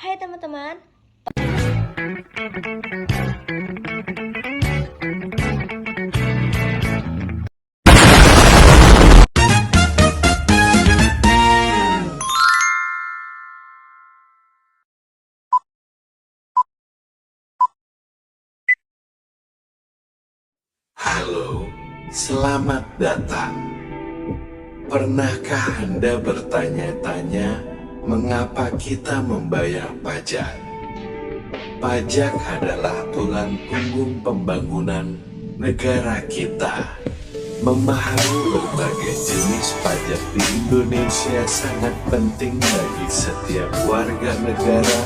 Hai teman-teman. Halo, selamat datang. Pernahkah Anda bertanya-tanya mengapa kita membayar pajak? Pajak adalah tulang punggung pembangunan negara kita. Memahami berbagai jenis pajak di Indonesia sangat penting bagi setiap warga negara.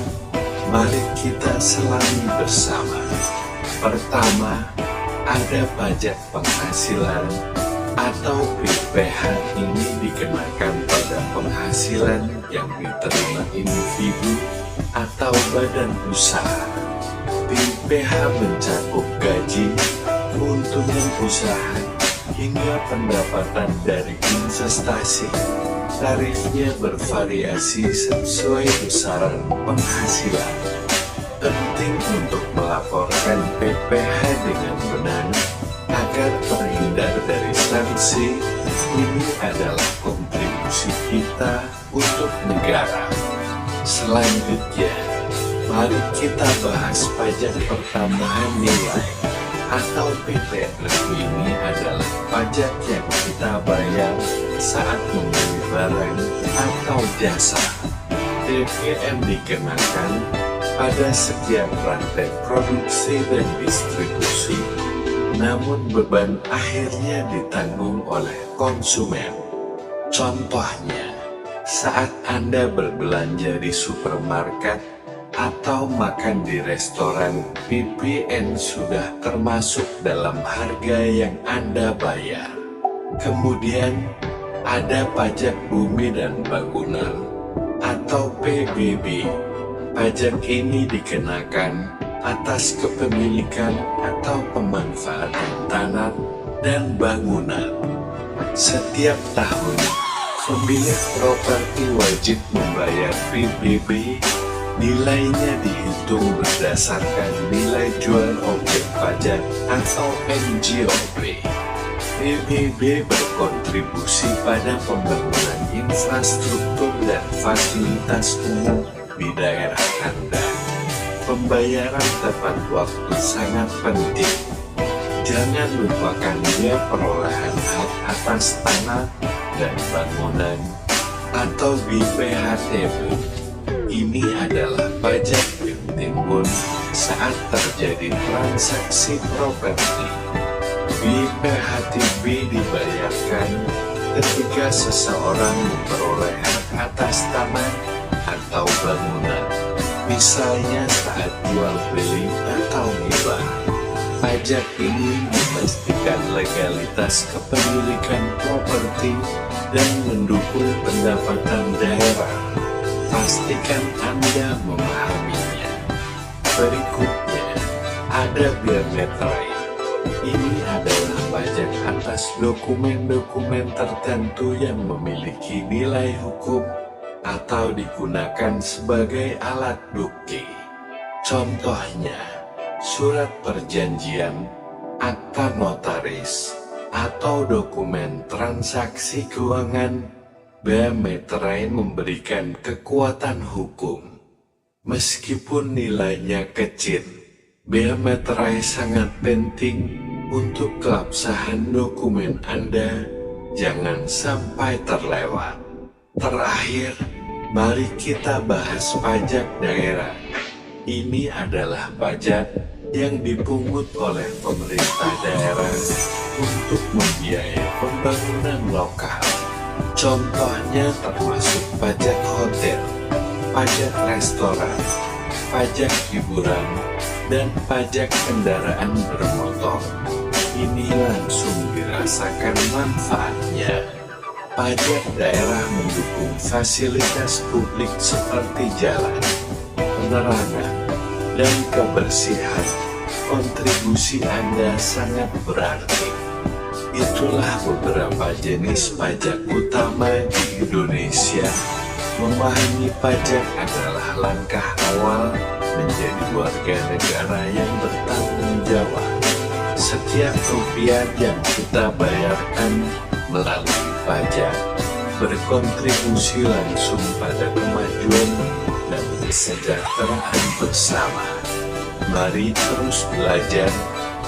Mari kita selami bersama. Pertama, ada pajak penghasilan atau PPh. Ini dikenakan pada penghasilan yang diterima individu atau badan usaha. PPh mencakup gaji, keuntungan usaha, hingga pendapatan dari investasi. Tarifnya bervariasi sesuai besaran penghasilan. Penting untuk melaporkan PPh dengan benar agar terhindar dari sanksi. Ini adalah kontribusi kita untuk negara. Selanjutnya, mari kita bahas pajak pertambahan nilai atau PPN. Ini adalah pajak yang kita bayar saat membeli barang atau jasa. PPN dikenakan pada setiap rantai produksi dan distribusi, namun beban akhirnya ditanggung oleh konsumen. Contohnya, saat Anda berbelanja di supermarket atau makan di restoran, PPN sudah termasuk dalam harga yang Anda bayar. Kemudian, ada pajak bumi dan bangunan atau PBB. Pajak ini dikenakan atas kepemilikan atau pemanfaatan tanah dan bangunan. Setiap tahun, pemilik properti wajib membayar PBB. Nilainya dihitung berdasarkan nilai jual objek pajak atau NJOP. PBB berkontribusi pada pembangunan infrastruktur dan fasilitas umum di daerah Anda. Pembayaran tepat waktu sangat penting. Jangan lupakan biaya perolehan hak atas tanah dan bangunan atau BPHTB. Ini adalah pajak yang timbul saat terjadi transaksi properti. BPHTB dibayarkan ketika seseorang memperoleh hak atas tanah atau bangunan, misalnya saat jual beli atau hibah. Pajak ini memastikan legalitas kepemilikan properti dan mendukung pendapatan daerah. Pastikan Anda memahaminya. Berikutnya, ada biometrik. Ini adalah pajak atas dokumen-dokumen tertentu yang memiliki nilai hukum atau digunakan sebagai alat bukti. Contohnya, surat perjanjian, akta notaris, atau dokumen transaksi keuangan. Biometrik memberikan kekuatan hukum. Meskipun nilainya kecil, biometrik sangat penting untuk keabsahan dokumen Anda. Jangan sampai terlewat. Terakhir, mari kita bahas pajak daerah. Ini adalah pajak yang dipungut oleh pemerintah daerah untuk membiayai pembangunan lokal. Contohnya termasuk pajak hotel, pajak restoran, pajak hiburan, dan pajak kendaraan bermotor. Ini langsung dirasakan manfaatnya. Pajak daerah mendukung fasilitas publik seperti jalan, penerangan, dan kebersihan. Kontribusi Anda sangat berarti. Itulah beberapa jenis pajak utama di Indonesia. Memahami pajak adalah langkah awal menjadi warga negara yang bertanggung jawab. Setiap rupiah yang kita bayarkan melalui pajak berkontribusi langsung pada kemajuan dan kesejahteraan bersama. Mari terus belajar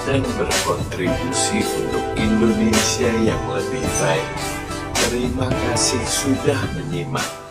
dan berkontribusi untuk Indonesia yang lebih baik. Terima kasih sudah menyimak.